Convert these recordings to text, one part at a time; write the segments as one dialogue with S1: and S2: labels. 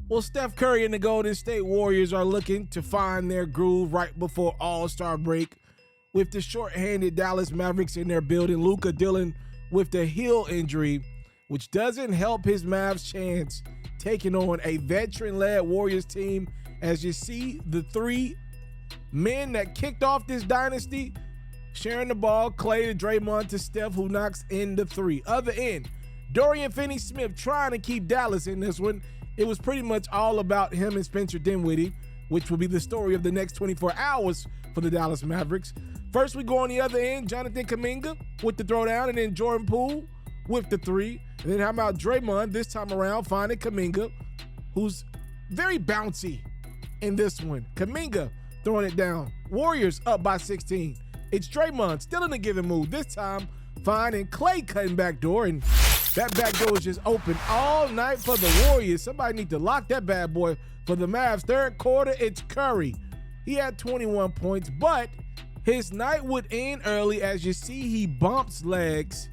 S1: Well, Steph Curry and the Golden State Warriors are looking to find their groove right before All-Star break. With the short-handed Dallas Mavericks in their building, Luka dealing with the heel injury, which doesn't help his Mavs' chance taking on a veteran-led Warriors team. As you see, the three men that kicked off this dynasty sharing the ball, Clay to Draymond to Steph, who knocks in the three. Other end, Dorian Finney-Smith trying to keep Dallas in this one. It was pretty much all about him and Spencer Dinwiddie, which will be the story of the next 24 hours for the Dallas Mavericks. First, we go on the other end, Jonathan Kuminga with the throwdown, and then Jordan Poole with the three. And then how about Draymond this time around finding Kuminga, who's very bouncy in this one. Kuminga throwing it down. Warriors up by 16. It's Draymond still in a given move, this time finding Clay cutting back door, and that back door is just open all night for the Warriors. Somebody need to lock that bad boy for the Mavs. Third quarter, it's Curry. He had 21 points, but his night would end early. As you see, he bumps legs.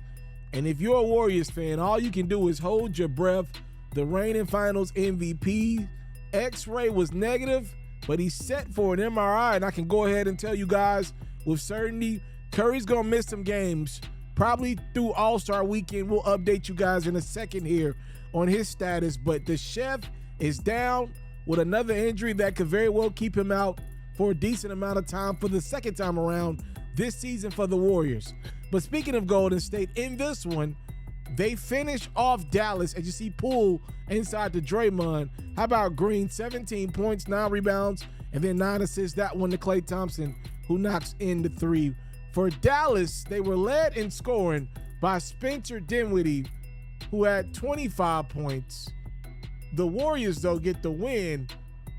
S1: And if you're a Warriors fan, all you can do is hold your breath. The reigning finals MVP, X-ray was negative, but he's set for an MRI. And I can go ahead and tell you guys with certainty, Curry's going to miss some games. Probably through All-Star weekend. We'll update you guys in a second here on his status. But the chef is down with another injury that could very well keep him out for a decent amount of time for the second time around this season for the Warriors. But speaking of Golden State, in this one, they finish off Dallas. As you see Poole inside to Draymond. How about Green? 17 points, 9 rebounds, and then 9 assists. That one to Klay Thompson, who knocks in the three. For Dallas, they were led in scoring by Spencer Dinwiddie, who had 25 points. The Warriors, though, get the win,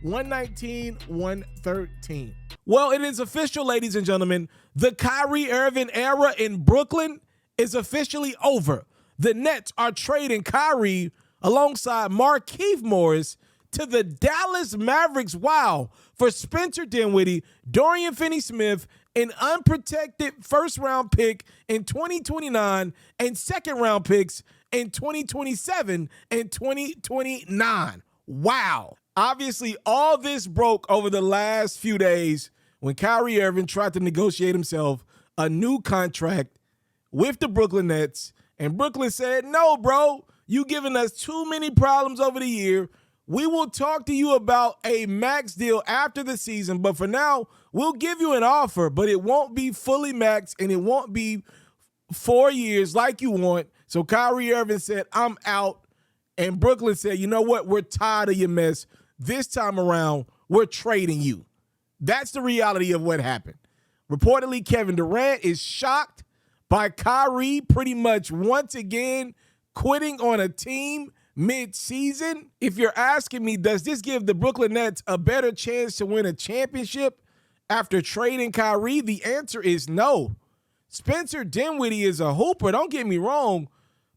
S1: 119-113. Well, it is official, ladies and gentlemen. The Kyrie Irving era in Brooklyn is officially over. The Nets are trading Kyrie alongside Markieff Morris to the Dallas Mavericks, wow, for Spencer Dinwiddie, Dorian Finney-Smith, an unprotected first-round pick in 2029 and second-round picks in 2027 and 2029. Wow. Obviously, all this broke over the last few days when Kyrie Irving tried to negotiate himself a new contract with the Brooklyn Nets, and Brooklyn said, no, bro, you giving us too many problems over the year. We will talk to you about a max deal after the season, but for now, we'll give you an offer, but it won't be fully maxed and it won't be 4 years like you want. So Kyrie Irving said, I'm out. And Brooklyn said, you know what? We're tired of your mess. This time around, we're trading you. That's the reality of what happened. Reportedly, Kevin Durant is shocked by Kyrie pretty much once again quitting on a team mid-season. If you're asking me, does this give the Brooklyn Nets a better chance to win a championship after trading Kyrie? The answer is no. Spencer Dinwiddie is a hooper, don't get me wrong,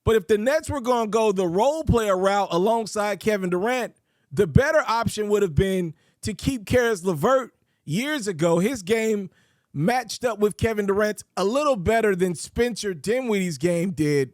S1: but if the Nets were going to go the role player route alongside Kevin Durant, the better option would have been to keep Karis LeVert years ago. His game matched up with Kevin Durant's a little better than Spencer Dinwiddie's game did.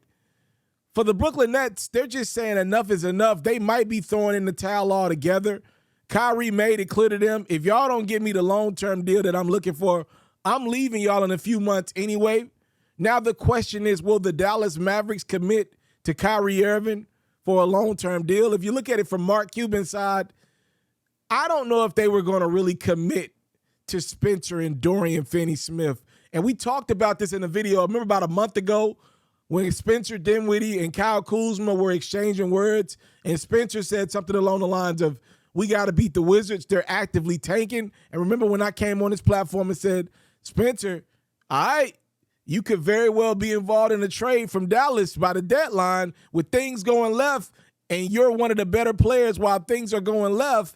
S1: For the Brooklyn Nets, they're just saying enough is enough. They might be throwing in the towel altogether. Kyrie made it clear to them, if y'all don't give me the long-term deal that I'm looking for, I'm leaving y'all in a few months anyway. Now the question is, will the Dallas Mavericks commit to Kyrie Irving for a long-term deal? If you look at it from Mark Cuban's side, I don't know if they were going to really commit to Spencer and Dorian Finney-Smith. And we talked about this in a video, I remember about a month ago, when Spencer Dinwiddie and Kyle Kuzma were exchanging words, and Spencer said something along the lines of, we got to beat the Wizards. They're actively tanking. And remember when I came on this platform and said, Spencer, all right, you could very well be involved in a trade from Dallas by the deadline with things going left, and you're one of the better players while things are going left.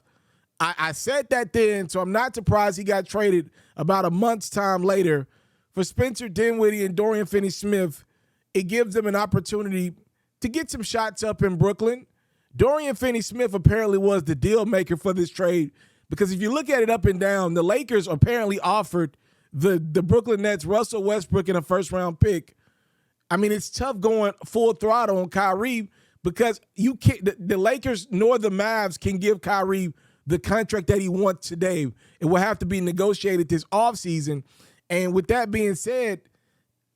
S1: I said that then, so I'm not surprised he got traded about a month's time later. For Spencer Dinwiddie and Dorian Finney-Smith, it gives them an opportunity to get some shots up in Brooklyn. Dorian Finney-Smith apparently was the deal maker for this trade, because if you look at it up and down, the Lakers apparently offered the Brooklyn Nets Russell Westbrook in a first-round pick. I mean, it's tough going full throttle on Kyrie, because you can't. The Lakers nor the Mavs can give Kyrie the contract that he wants today. It will have to be negotiated this offseason. And with that being said,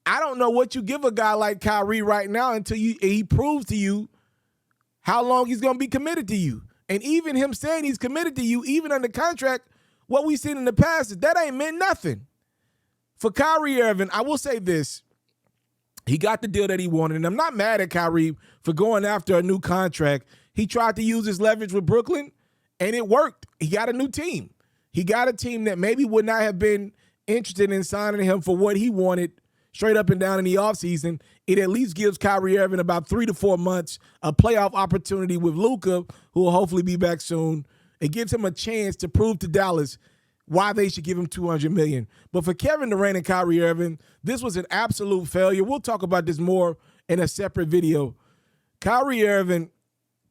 S1: I don't know what you give a guy like Kyrie right now until he proves to you how long he's going to be committed to you. And even him saying he's committed to you, even under contract, what we've seen in the past is that ain't meant nothing. For Kyrie Irving, I will say this. He got the deal that he wanted, and I'm not mad at Kyrie for going after a new contract. He tried to use his leverage with Brooklyn, and it worked. He got a new team. He got a team that maybe would not have been interested in signing him for what he wanted straight up and down in the offseason. It at least gives Kyrie Irving about 3 to 4 months, a playoff opportunity with Luka, who will hopefully be back soon. It gives him a chance to prove to Dallas why they should give him $200 million. But for Kevin Durant and Kyrie Irving, this was an absolute failure. We'll talk about this more in a separate video. Kyrie Irving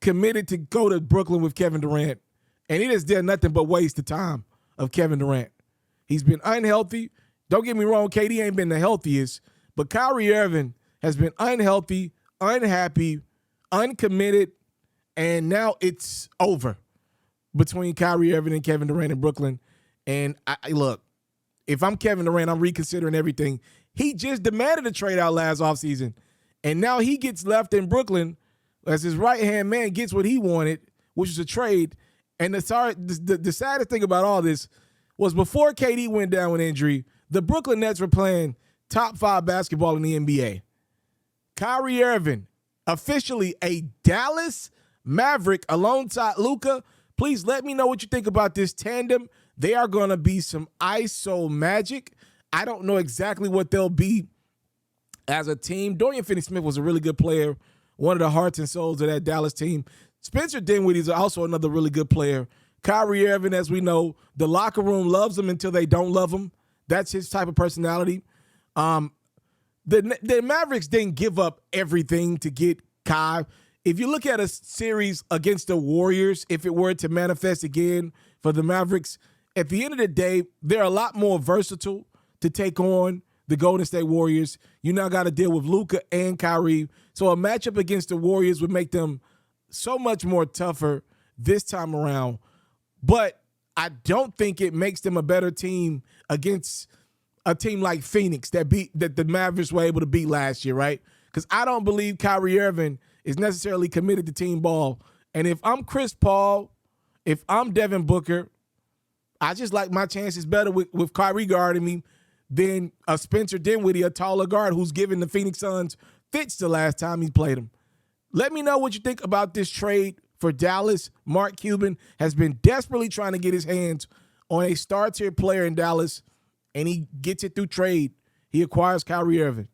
S1: committed to go to Brooklyn with Kevin Durant, and it has done nothing but waste the time of Kevin Durant. He's been unhealthy. Don't get me wrong, KD ain't been the healthiest, but Kyrie Irving has been unhealthy, unhappy, uncommitted, and now it's over between Kyrie Irving and Kevin Durant in Brooklyn. And look, if I'm Kevin Durant, I'm reconsidering everything. He just demanded a trade out last offseason, and now he gets left in Brooklyn as his right-hand man gets what he wanted, which is a trade. And the saddest thing about all this was before KD went down with injury, the Brooklyn Nets were playing top 5 basketball in the NBA. Kyrie Irving, officially a Dallas Maverick alongside Luka. Please let me know what you think about this tandem. They are going to be some ISO magic. I don't know exactly what they'll be as a team. Dorian Finney-Smith was a really good player, one of the hearts and souls of that Dallas team. Spencer Dinwiddie is also another really good player. Kyrie Irving, as we know, the locker room loves him until they don't love him. That's his type of personality. The Mavericks didn't give up everything to get Kai. If you look at a series against the Warriors, if it were to manifest again for the Mavericks, at the end of the day, they're a lot more versatile to take on the Golden State Warriors. You now got to deal with Luka and Kyrie. So a matchup against the Warriors would make them so much more tougher this time around. But I don't think it makes them a better team against a team like Phoenix that the Mavericks were able to beat last year, right? Because I don't believe Kyrie Irving is necessarily committed to team ball. And if I'm Chris Paul, if I'm Devin Booker, I just like my chances better with Kyrie guarding me than a Spencer Dinwiddie, a taller guard who's given the Phoenix Suns fits the last time he played them. Let me know what you think about this trade for Dallas. Mark Cuban has been desperately trying to get his hands on a star-tier player in Dallas, and he gets it through trade. He acquires Kyrie Irving.